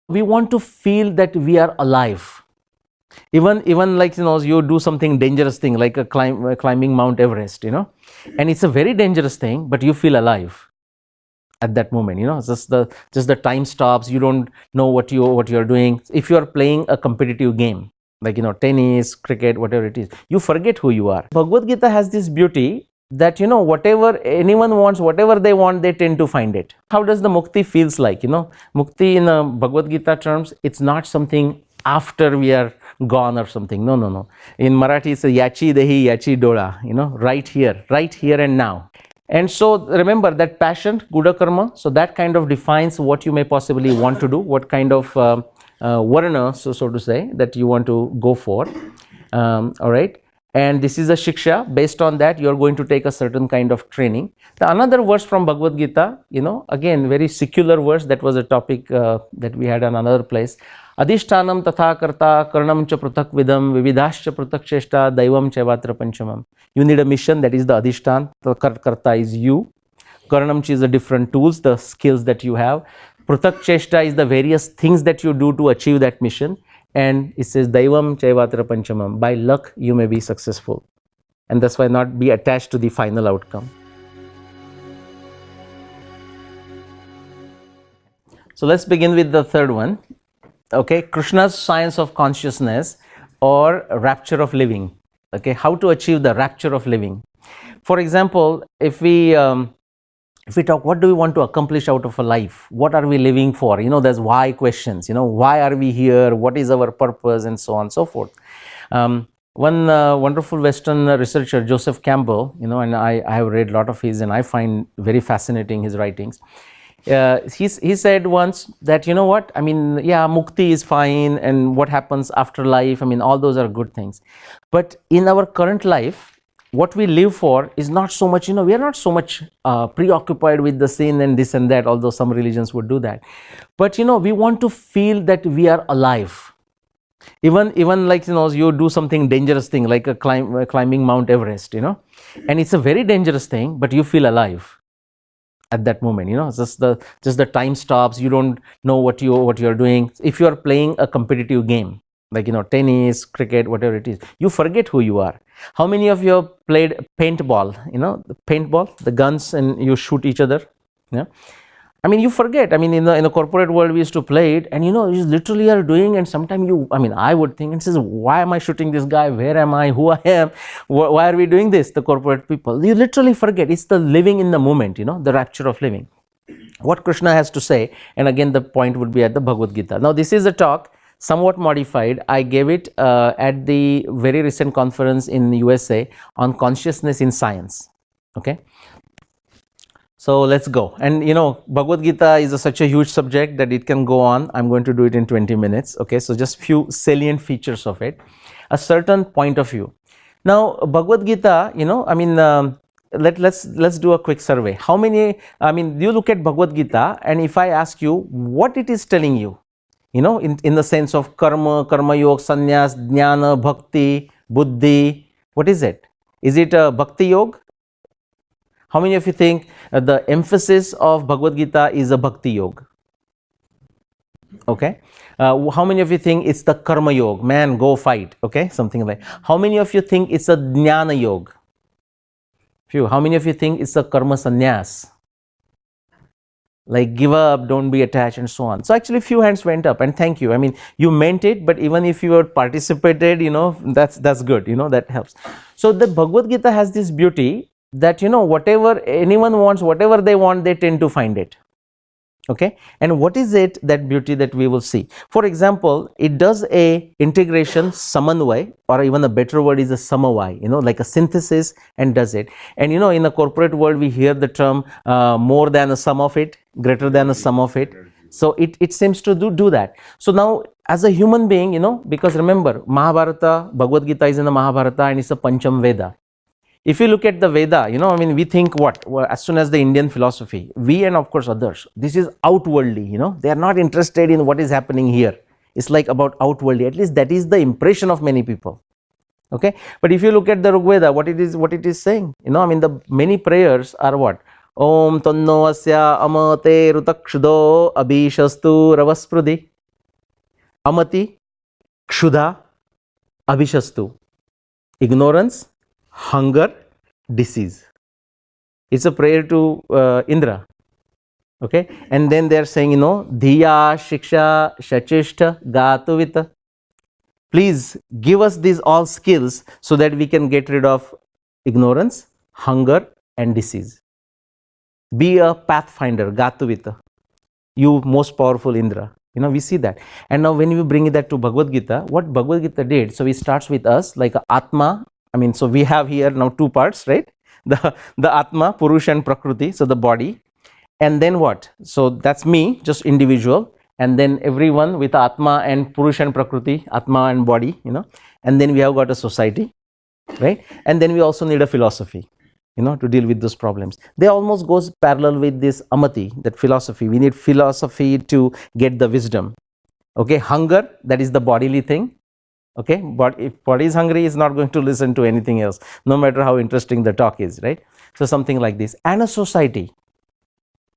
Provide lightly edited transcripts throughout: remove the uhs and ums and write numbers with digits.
we want to feel that we are alive. Even like, you do something dangerous thing like climbing Mount Everest, and it's a very dangerous thing, but you feel alive at that moment. Just the time stops. You don't know what you're doing. If you are playing a competitive game like, tennis, cricket, whatever it is, you forget who you are. Bhagavad Gita has this beauty that, whatever anyone wants, whatever they want, they tend to find it. How does the mukti feels like? Mukti in Bhagavad Gita terms, it's not something after we are gone or something. No. In Marathi, it's a yachi dehi yachi dola, right here and now. And so remember that passion, Guda Karma, so that kind of defines what you may possibly want to do, what kind of varna, so to say, that you want to go for. All right. And this is a shiksha. Based on that, you are going to take a certain kind of training. The another verse from Bhagavad Gita, again, very secular verse. That was a topic that we had on another place. Adhishtanam tatha karta karnam cha pratak vidam vividhascha pratak cheshta daivam chaivatra panchamam. You need a mission, that is the adhishtan. The karta is you. Karnam cha is the different tools, the skills that you have. Pratak cheshta is the various things that you do to achieve that mission. And it says daivam chaivatra panchamam. By luck you may be successful. And that's why not be attached to the final outcome. So let's begin with the third one. Okay, Krishna's science of consciousness or rapture of living. Okay, how to achieve the rapture of living. For example, if we talk, what do we want to accomplish out of a life? What are we living for? There's why questions. Why are we here? What is our purpose? And so on and so forth. One wonderful Western researcher, Joseph Campbell, and I have read a lot of his, and I find very fascinating his writings. He said once that, mukti is fine, and what happens after life, all those are good things. But in our current life, what we live for is not so much, we are not so much preoccupied with the sin and this and that, although some religions would do that. But, we want to feel that we are alive. Even like, you do something dangerous thing like climbing Mount Everest, and it's a very dangerous thing, but you feel alive at that moment. Just the time stops. You don't know what you're doing. If you are playing a competitive game like, tennis, cricket, whatever it is, you forget who you are. How many of you have played paintball? The paintball, the guns, and you shoot each other. You forget. In the corporate world, we used to play it, and you literally are doing, and sometimes I would think and says, why am I shooting this guy? Where am I? Who I am? Why are we doing this? The corporate people, you literally forget. It's the living in the moment, the rapture of living. What Krishna has to say, and again the point would be at the Bhagavad Gita. Now this is a talk somewhat modified. I gave it at the very recent conference in USA on consciousness in science. Okay. So let's go. And Bhagavad Gita is such a huge subject that it can go on. I'm going to do it in 20 minutes. Okay, so just few salient features of it, a certain point of view. Now Bhagavad Gita, let's do a quick survey. How many, you look at Bhagavad Gita, and if I ask you what it is telling you, in the sense of karma yoga, sannyas, jnana, bhakti, buddhi, what is it? Is it a bhakti yoga? How many of you think the emphasis of Bhagavad Gita is a bhakti yoga? Okay. How many of you think it's the karma yoga? Man, go fight. Okay, something like. How many of you think it's a jnana yoga? Few. How many of you think it's a karma sannyas? Like give up, don't be attached, and so on. So actually few hands went up, and thank you. You meant it, but even if you had participated, that's good. That helps. So the Bhagavad Gita has this beauty that, whatever anyone wants, whatever they want, they tend to find it. Okay. And what is it, that beauty that we will see? For example, it does a integration, samanvay, or even a better word is a samavay, like a synthesis, and does it. And in the corporate world, we hear the term more than a sum of it, greater than a sum of it. So it seems to do that. So now as a human being, because remember, Mahabharata, Bhagavad Gita is in the Mahabharata, and it's a Pancham Veda. If you look at the Veda, we think what? Well, as soon as the Indian philosophy, we and of course others, this is outwardly, they are not interested in what is happening here. It's like about outwardly, at least that is the impression of many people. Okay. But if you look at the Rigveda, what it is saying, the many prayers are what? Om Tanno Asya Amate Rutakshudo Abhishastu Ravasprudi. Amati, Kshuddha, Abhishastu. Ignorance, hunger, disease. It's a prayer to Indra. Okay, and then they are saying, Dhiya, Shiksha, Shachishta, Gatuvita. Please give us these all skills so that we can get rid of ignorance, hunger, and disease. Be a pathfinder, Gatuvita. You most powerful Indra. We see that. And now when we bring that to Bhagavad Gita, what Bhagavad Gita did, so he starts with us like Atma. So we have here now two parts, right? The Atma, Purusha and Prakriti, so the body. And then what? So that's me, just individual. And then everyone with Atma and Purusha and Prakriti, Atma and body, And then we have got a society, right? And then we also need a philosophy, to deal with those problems. They almost goes parallel with this Amati, that philosophy. We need philosophy to get the wisdom. Okay, hunger, that is the bodily thing. Okay, but if body is hungry, it's not going to listen to anything else, no matter how interesting the talk is, right? So something like this. And a society.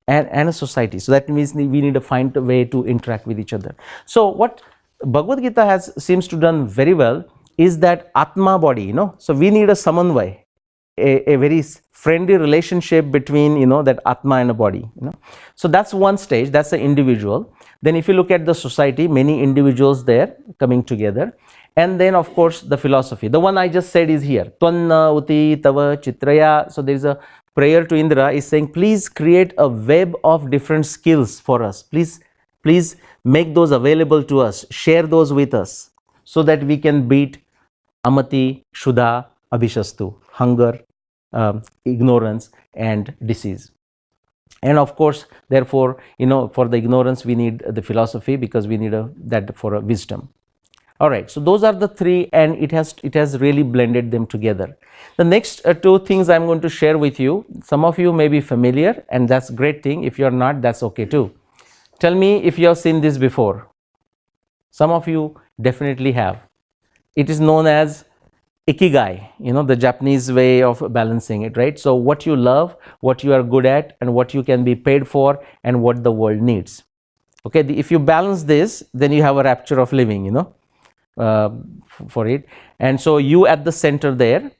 And a society. So that means we need to find a way to interact with each other. So what Bhagavad Gita seems to done very well is that Atma body, So we need a samanvay, a very friendly relationship between, that Atma and a body, So that's one stage, that's the individual. Then if you look at the society, many individuals there coming together. And then of course the philosophy. The one I just said is here. Tvanna uti tava chitraya. So there is a prayer to Indra is saying, please create a web of different skills for us. Please make those available to us. Share those with us so that we can beat Amati, Kshuddha, Abhishastu, hunger, ignorance and disease. And of course, therefore, for the ignorance we need the philosophy because we need that for a wisdom. All right, so those are the three, and it has really blended them together. The next two things I'm going to share with you, some of you may be familiar, and that's a great thing. If you're not, that's okay too. Tell me if you have seen this before. Some of you definitely have. It is known as Ikigai, the Japanese way of balancing it, right? So what you love, what you are good at, and what you can be paid for, and what the world needs. Okay, if you balance this, then you have a rapture of living, for it. And so you at the center there.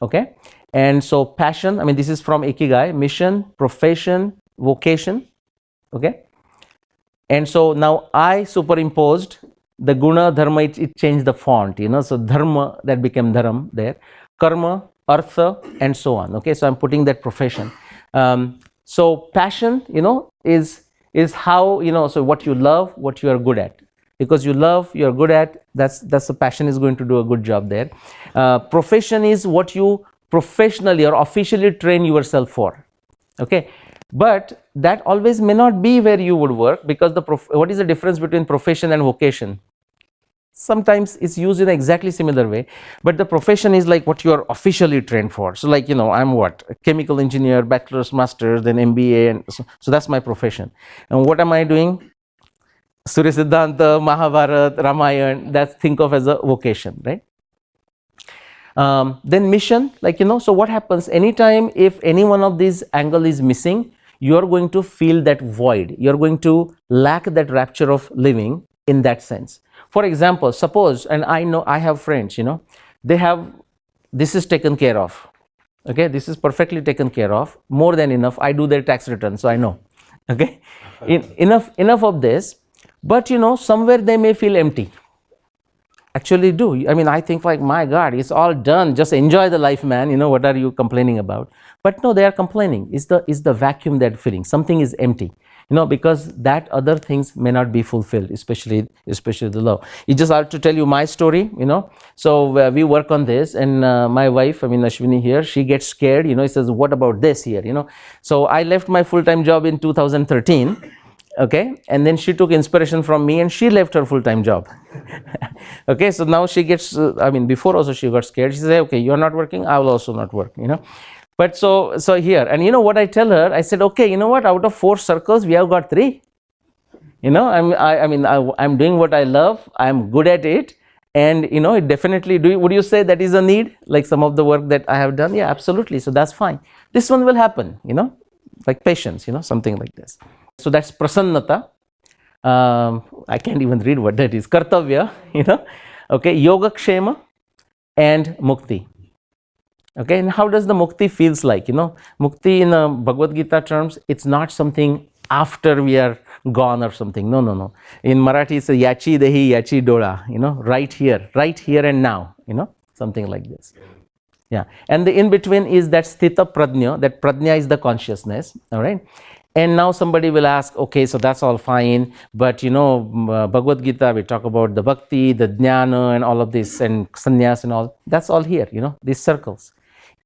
Okay, and so passion, this is from Ikigai, mission, profession, vocation. Okay, and so now I superimposed the guna, dharma, it changed the font, so dharma, that became dharam there, karma, artha, and so on. Okay, so I'm putting that profession. So passion, is how, so what you love, what you are good at. Because you love, you're good at, that's the passion is going to do a good job there. Profession is what you professionally or officially train yourself for. Okay, but that always may not be where you would work, because what is the difference between profession and vocation? Sometimes it's used in exactly similar way, but the profession is like what you are officially trained for. So like, I'm what? A chemical engineer, bachelor's, master's, then MBA, and so that's my profession. And what am I doing? Surya Siddhanta, Mahabharata, Ramayana, that's think of as a vocation, right? Then mission, like, so what happens anytime if any one of these angle is missing, you're going to feel that void. You're going to lack that rapture of living in that sense. For example, suppose, and I know I have friends, they have, this is taken care of. Okay, this is perfectly taken care of, more than enough. I do their tax return, so I know. Okay, enough of this. But somewhere they may feel empty. Actually do. I think like, my God, it's all done. Just enjoy the life, man. What are you complaining about? But no, they are complaining. It's the vacuum they're feeling. Something is empty. Because that other things may not be fulfilled, especially the love. You just have to tell you my story, So we work on this, and my wife, Ashwini here, she gets scared, says, what about this here, So I left my full-time job in 2013. Okay, and then she took inspiration from me and she left her full-time job. Okay, so now she gets, before also she got scared. She said, okay, you're not working, I will also not work, But so here, and what I tell her, I said, okay, what, out of 4 circles, we have got 3. I'm doing what I love, I'm good at it, and it definitely, would you say that is a need, like some of the work that I have done? Yeah, absolutely, so that's fine. This one will happen, like patience, something like this. So that's prasannata. I can't even read what that is. Kartavya, okay, Yogakshema and Mukti. Okay, and how does the Mukti feels like? Mukti in Bhagavad Gita terms, it's not something after we are gone or something. No, no, no. In Marathi, it's a yachi dehi yachi dola, right here and now, something like this. Yeah, and the in between is that sthita prajna, that prajna is the consciousness, all right? And now somebody will ask, okay, so that's all fine, but Bhagavad Gita, we talk about the bhakti, the jnana, and all of this, and sannyas and all, that's all here, these circles.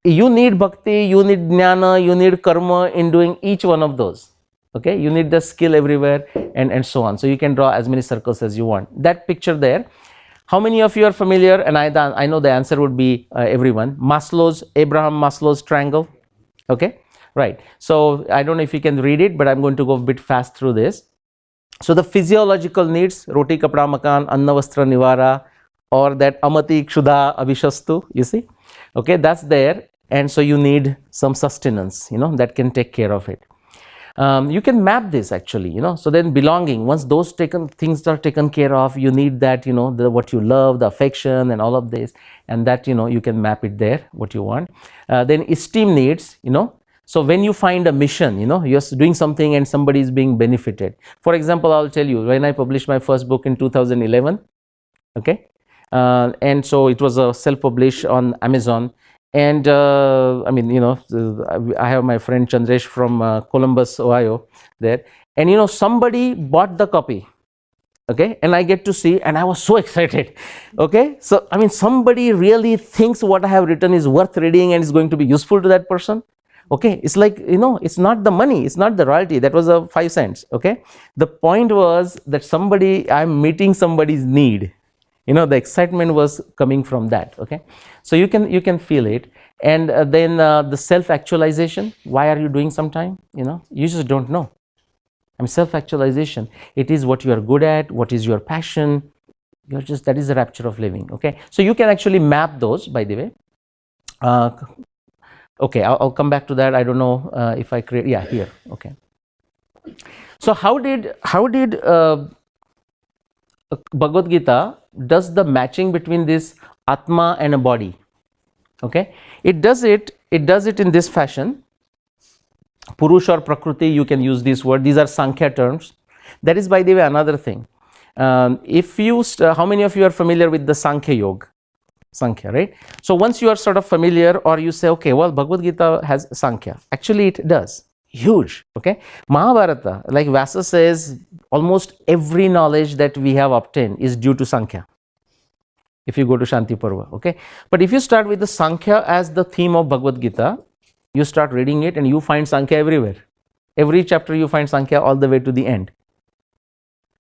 You need bhakti, you need jnana, you need karma in doing each one of those. Okay, you need the skill everywhere and so on. So you can draw as many circles as you want. That picture there, how many of you are familiar? And I know the answer would be everyone. Abraham Maslow's triangle. Okay, right. So I don't know if you can read it, but I'm going to go a bit fast through this. So the physiological needs, roti, kapda, makan, anna, vastra, nivara, or that amati, kshudha, abhishastu, you see. Okay, that's there. And so you need some sustenance, that can take care of it. You can map this actually, so then belonging, once those things are taken care of, you need that, what you love, the affection and all of this, and that, you can map it there, what you want. Then esteem needs, so when you find a mission, you're doing something and somebody is being benefited. For example, I'll tell you, when I published my first book in 2011, okay, and so it was a self-published on Amazon. And I have my friend Chandresh from Columbus, Ohio there. And somebody bought the copy. Okay, and I get to see, and I was so excited. Okay, so somebody really thinks what I have written is worth reading and is going to be useful to that person. Okay, it's like, it's not the money, it's not the royalty, that was a 5 cents. Okay, the point was that I'm meeting somebody's need. The excitement was coming from that. Okay, so you can feel it. And then the self-actualization, why are you doing sometime, you just don't know. Self-actualization, it is what you are good at, what is your passion, that is the rapture of living. Okay, so you can actually map those, by the way. Okay, I'll come back to that. I don't know if I create, yeah, here. Okay, so how did Bhagavad Gita does the matching between this Atma and a body? Okay, it does it in this fashion. Purusha or Prakriti, you can use this word. These are Sankhya terms. That is, by the way, another thing. If you, how many of you are familiar with the Sankhya Yoga? Sankhya, right? So once you are sort of familiar, or you say, okay, well, Bhagavad Gita has Sankhya. Actually, it does. Huge. Okay, Mahabharata, like Vyasa says, almost every knowledge that we have obtained is due to Sankhya. If you go to Shanti Parva, okay. But if you start with the Sankhya as the theme of Bhagavad Gita, you start reading it and you find Sankhya everywhere. Every chapter you find Sankhya all the way to the end.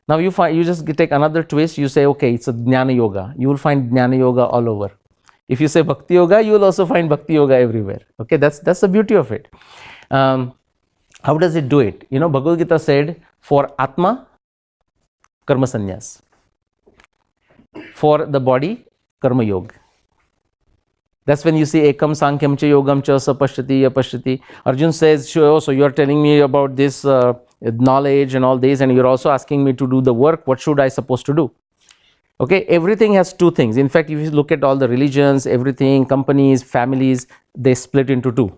Now you just take another twist. You say, okay, it's a Jnana Yoga. You will find Jnana Yoga all over. If you say Bhakti Yoga, you will also find Bhakti Yoga everywhere. Okay, that's the beauty of it. How does it do it? Bhagavad Gita said, for Atma, Karma Sannyas. For the body, Karma Yoga. That's when you see Ekam Sankhyam Cha Yogam Cha Sapashyati Yapashyati. Arjun says, sure, so you are telling me about this knowledge and all this, and you're also asking me to do the work. What should I supposed to do? Okay, everything has two things. In fact, if you look at all the religions, everything, companies, families, they split into two.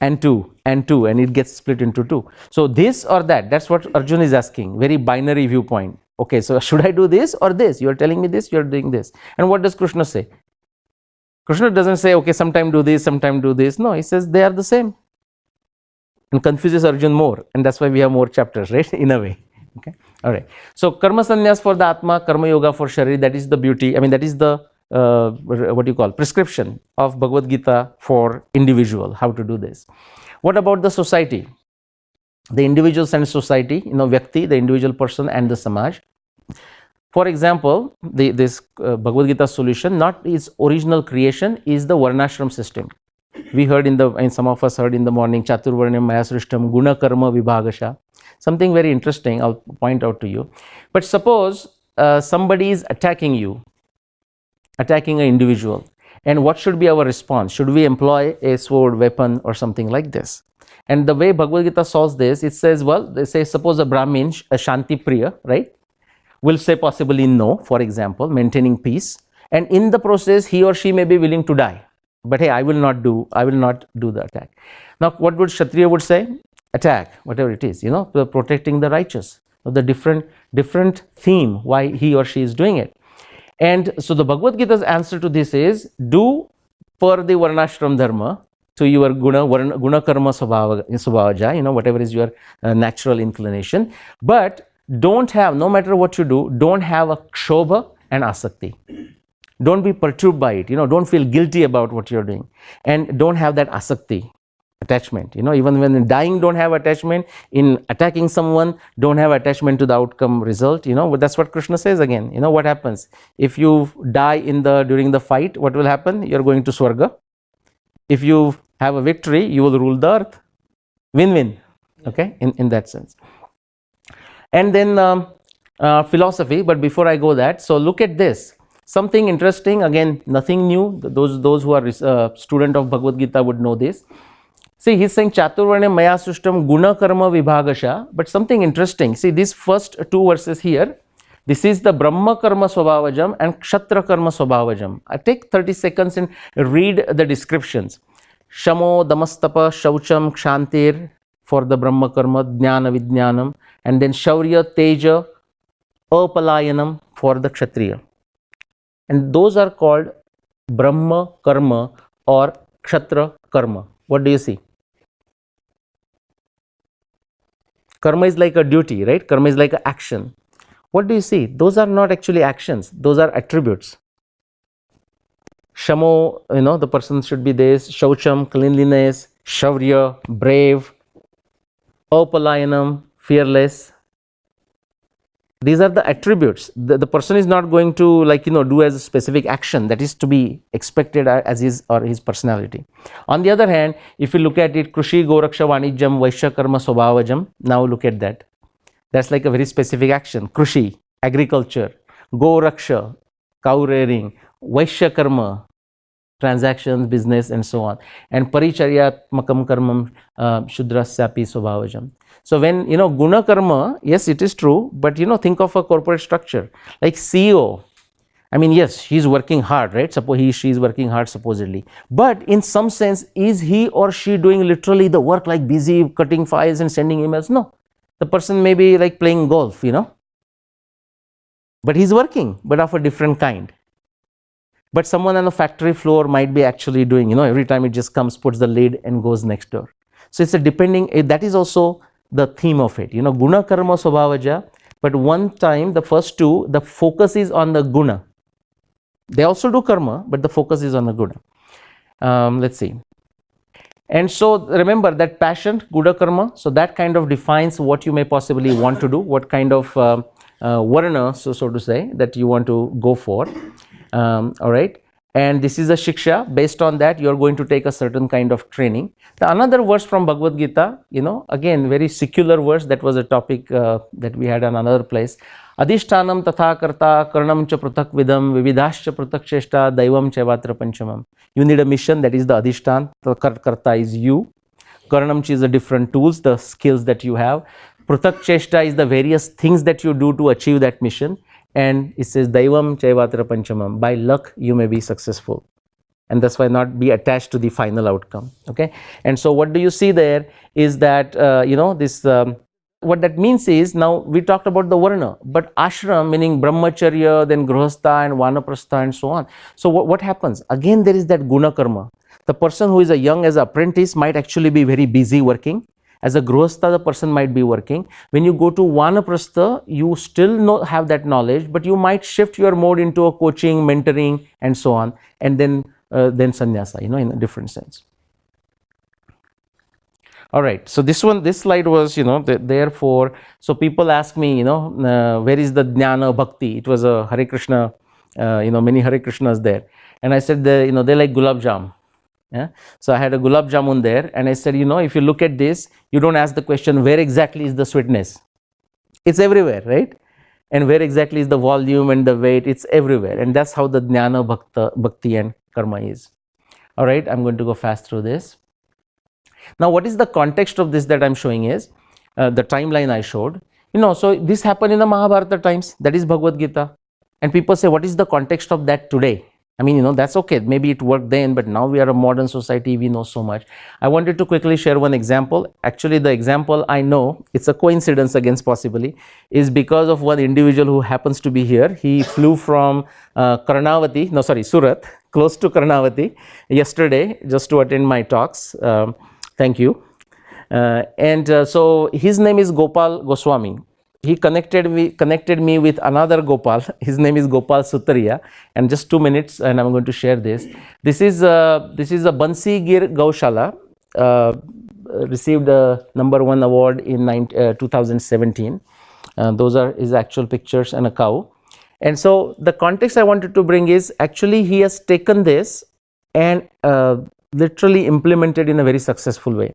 And two, and it gets split into two. So this or that, that's what Arjun is asking. Very binary viewpoint. Okay, so should I do this or this? You are telling me this, you are doing this. And what does Krishna say? Krishna doesn't say, okay, sometime do this, sometime do this. No, he says they are the same. And confuses Arjun more. And that's why we have more chapters, right? In a way. Okay. All right. So Karma Sannyas for the Atma, Karma Yoga for Sharir. That is the beauty. That is the, what do you call, prescription of Bhagavad Gita for individual, how to do this. What about the society? The individuals and society, Vyakti, the individual person, and the Samaj. For example, this Bhagavad Gita solution, not its original creation, is the Varnashram system. We heard some of us heard in the morning, Chaturvarnyam Maya Srishtam Guna Karma Vibhagasha. Something very interesting I'll point out to you. But suppose somebody is attacking you, attacking an individual. And what should be our response? Should we employ a sword, weapon, or something like this? And the way Bhagavad Gita solves this, it says, well, they say, suppose a Brahmin, a Shanti Priya, right, will say possibly no, for example, maintaining peace. And in the process, he or she may be willing to die. But hey, I will not do the attack. Now, what would Kshatriya would say? Attack, whatever it is, protecting the righteous. So the different theme why he or she is doing it. And so the Bhagavad Gita's answer to this is, do per the Varnashram Dharma, to your guna karma svabhavaja, whatever is your natural inclination. But don't have, no matter what you do, don't have a kshobha and asakti. Don't be perturbed by it, don't feel guilty about what you're doing. And don't have that asakti, attachment. Even when dying, don't have attachment. In attacking someone, don't have attachment to the outcome result. That's what Krishna says again. What happens? If you die during the fight, what will happen? You're going to Swarga. If you have a victory, you will rule the earth. Win-win, okay, in that sense. And then philosophy, but before I go that, so look at this. Something interesting, again, nothing new. Those who are student of Bhagavad Gita would know this. See, he's saying Chaturvarne Maya Sushtam Guna Karma Vibhagasha, but something interesting. See, these first two verses here, this is the Brahma Karma Swabhavajam and Kshatra Karma Swabhavajam. I take 30 seconds and read the descriptions. Shamo, Damastapa, Shaucham, Kshantir for the Brahma Karma, Jnana Vijnanam, and then Shaurya, Teja, Apalayanam for the Kshatriya. And those are called Brahma Karma or Kshatra Karma. What do you see? Karma is like a duty, right? Karma is like an action. What do you see? Those are not actually actions. Those are attributes. Shamo, the person should be this. Shaucham, cleanliness. Shaurya, brave. Apalayanam, fearless. These are the attributes. The person is not going to do as a specific action that is to be expected as his or his personality. On the other hand, if you look at it, Krushi, Goraksha, Vanijam, Vaishya Karma, Swabhavajam, now look at that. That's like a very specific action. Krushi, agriculture. Goraksha, cow rearing. Vaishya Karma, transactions, business, and so on. And Paricharyatmakam Karmam, Shudrasyapi Swabhavajam. So when, Guna Karma, yes, it is true, but, think of a corporate structure. Like CEO, I mean, yes, he's working hard, right? Suppose she is working hard supposedly. But in some sense, is he or she doing literally the work like busy cutting files and sending emails? No. The person may be like playing golf, But he's working, but of a different kind. But someone on the factory floor might be actually doing, every time it just comes, puts the lid and goes next door. So it's that is also the theme of it, Guna Karma Swabhavaja, but one time, the first two, the focus is on the Guna. They also do Karma, but the focus is on the Guna. Let's see. And so remember that passion, Guna Karma, so that kind of defines what you may possibly want to do, what kind of Varna, so to say, that you want to go for. All right. And this is a Shiksha. Based on that, you are going to take a certain kind of training. The another verse from Bhagavad Gita, again, very secular verse. That was a topic that we had on another place. Adhishtanam tatha karta karnam cha pratak vidam vividhascha pratak cheshta daivam chevatra panchamam. You need a mission, that is the adhishtan. The karta is you. Karnam cha is the different tools, the skills that you have. Pratak cheshta is the various things that you do to achieve that mission. And it says Daivam Chaivatra Panchamam. By luck, you may be successful. And that's why not be attached to the final outcome. Okay. And so what do you see there is that, what that means is, now we talked about the Varna, but ashram meaning brahmacharya, then grihastha and vanaprastha and so on. So what happens? Again, there is that guna karma. The person who is a young as an apprentice might actually be very busy working. As a grihastha, the person might be working. When you go to vanaprastha, you still have that knowledge, but you might shift your mode into a coaching, mentoring, and so on, and then sannyasa, in a different sense. All right. So this slide was, therefore, so people ask me, where is the jnana bhakti? It was a Hare Krishna, many Hare Krishnas there, and I said, they like gulab jam. Yeah. So I had a gulab jamun there, and I said, if you look at this, you don't ask the question, where exactly is the sweetness? It's everywhere, right? And where exactly is the volume and the weight? It's everywhere. And that's how the jnana bhakti and karma is. All right, I'm going to go fast through this. Now, what is the context of this that I'm showing is the timeline I showed. So this happened in the Mahabharata times, that is Bhagavad Gita. And people say, what is the context of that today? I mean, that's okay. Maybe it worked then, but now we are a modern society. We know so much. I wanted to quickly share one example. Actually, the example I know, it's a coincidence against possibly, is because of one individual who happens to be here. He flew from Surat, close to Karnavati yesterday just to attend my talks. Thank you. So his name is Gopal Goswami. He connected me with another Gopal. His name is Gopal Sutaria. And just 2 minutes, and I'm going to share this. This is a Bansi Gir Gaushala, received a #1 award in 2017. Those are his actual pictures and a cow. And so the context I wanted to bring is, actually he has taken this and literally implemented in a very successful way.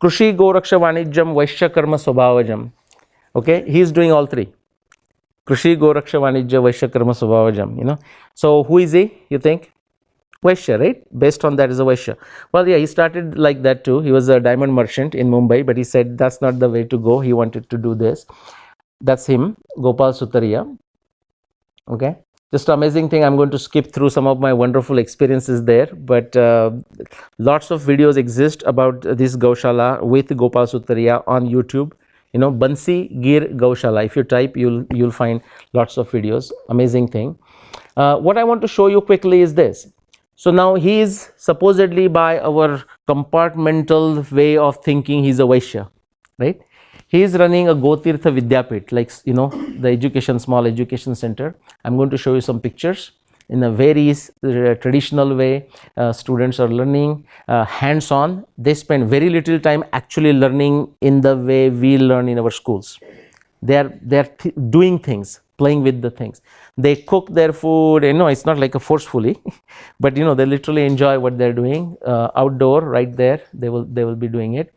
Krushi Goraksha Vanijam Vaishya Karma Swabhavajam. Okay, he is doing all three. Krushi Goraksha Vanijya Vaishya Karma Swabhavajam. So who is he, you think? Vaishya, right? Based on that is a Vaishya. Well, yeah, he started like that too. He was a diamond merchant in Mumbai, but he said that's not the way to go. He wanted to do this. That's him, Gopal Sutaria. Okay, just amazing thing. I'm going to skip through some of my wonderful experiences there, but lots of videos exist about this Gaushala with Gopal Sutaria on YouTube. Bansi Gir Gaushala. If you type, you'll find lots of videos. Amazing thing. What I want to show you quickly is this. So now he is supposedly, by our compartmental way of thinking, he's a Vaishya, right? He is running a Gotirtha Vidyapit, like the small education center. I'm going to show you some pictures. In a very traditional way, students are learning hands-on. They spend very little time actually learning in the way we learn in our schools. They're doing things, playing with the things. They cook their food. It's not like a forcefully, but they literally enjoy what they're doing outdoor, right there. They will be doing it.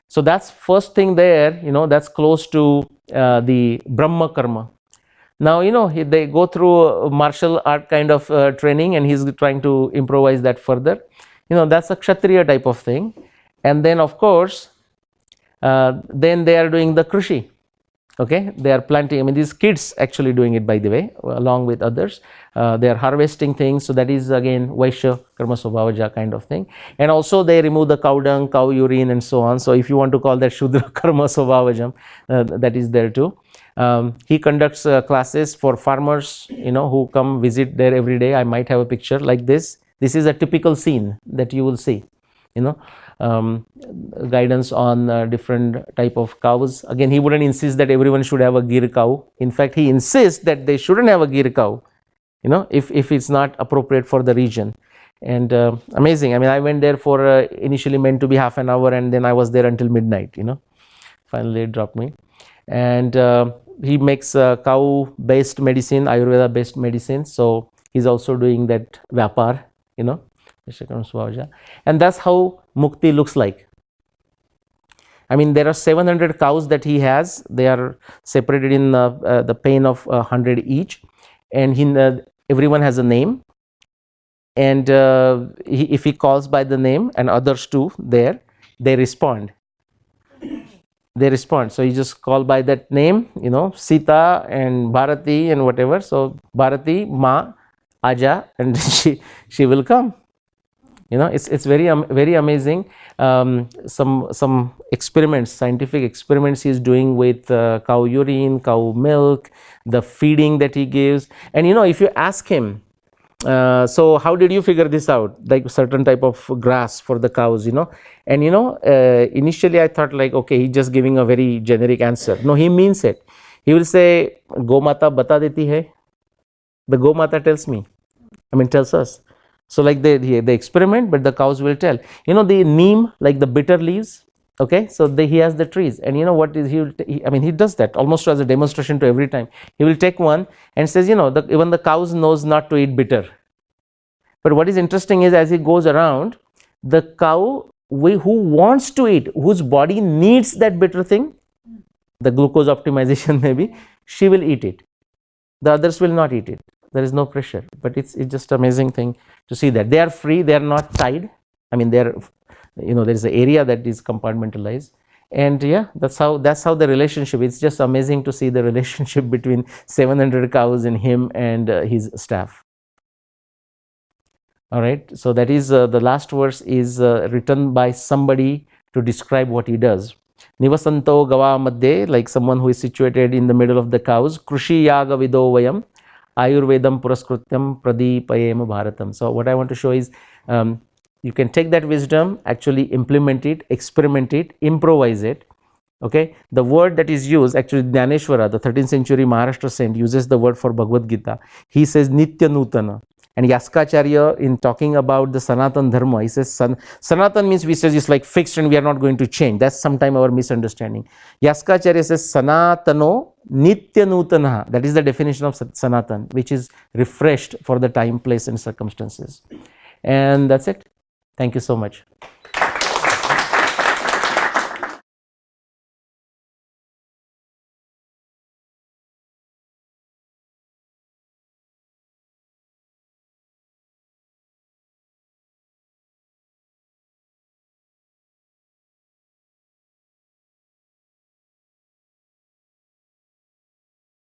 So that's first thing there. That's close to the Brahma Karma. Now, they go through a martial art kind of training, and he's trying to improvise that further. That's a Kshatriya type of thing. And then, of course, then they are doing the Krushi. Okay, they are planting. I mean, these kids actually doing it, by the way, along with others. They are harvesting things. So that is again Vaishya Karma Swabhavaja kind of thing. And also they remove the cow dung, cow urine, and so on. So if you want to call that Shudra Karma Swabhavajam, that is there too. He conducts classes for farmers, who come visit there every day. I might have a picture like this. This is a typical scene that you will see, guidance on different type of cows. Again, he wouldn't insist that everyone should have a Gir cow. In fact, he insists that they shouldn't have a Gir cow, if it's not appropriate for the region. And amazing. I mean, I went there for initially meant to be half an hour, and then I was there until midnight. Finally it dropped me. And he makes cow based medicine, Ayurveda based medicine. So he's also doing that Vyapar, and that's how Mukti looks like. I mean, there are 700 cows that he has. They are separated in the pain of 100 each, and everyone has a name. And if he calls by the name, and others too, they respond. So you just call by that name, Sita and Bharati and whatever. So Bharati, Ma, Aja, and she will come. It's very amazing. Some experiments, scientific experiments he is doing with cow urine, cow milk, the feeding that he gives. And if you ask him, so how did you figure this out, like certain type of grass for the cows, and initially I thought like, okay, he's just giving a very generic answer. No, he means it. He will say, Go Mata bata deti hai. The Go Mata tells me, tells us. So like they experiment, but the cows will tell. The neem, like the bitter leaves. Okay, so he has the trees, and what is he does that almost as a demonstration to every time. He will take one and says, even the cows knows not to eat bitter. But what is interesting is, as he goes around, the cow who wants to eat, whose body needs that bitter thing, the glucose optimization maybe, she will eat it. The others will not eat it. There is no pressure. But it's just amazing thing to see that they are free. They are not tied. I mean, they are there is an area that is compartmentalized. And yeah, that's how the relationship. It's just amazing to see the relationship between 700 cows and him and his staff. All right, so that is the last verse is written by somebody to describe what he does. Nivasanto gava madhye, like someone who is situated in the middle of the cows. Krushi yaga vido vayam ayurvedam puraskrutyam pradipayema bharatam. So what I want to show is you can take that wisdom, actually implement it, experiment it, improvise it. Okay, the word that is used, actually Dnyaneshwara, the 13th century Maharashtra saint, uses the word for Bhagavad Gita. He says Nitya Nutana. And Yaskacharya, in talking about the Sanatan Dharma, he says Sanatan means we say it's like fixed and we are not going to change. That's sometimes our misunderstanding. Yaskacharya says Sanatano Nitya Nutana. That is the definition of Sanatan, which is refreshed for the time, place and circumstances. And that's it. Thank you so much.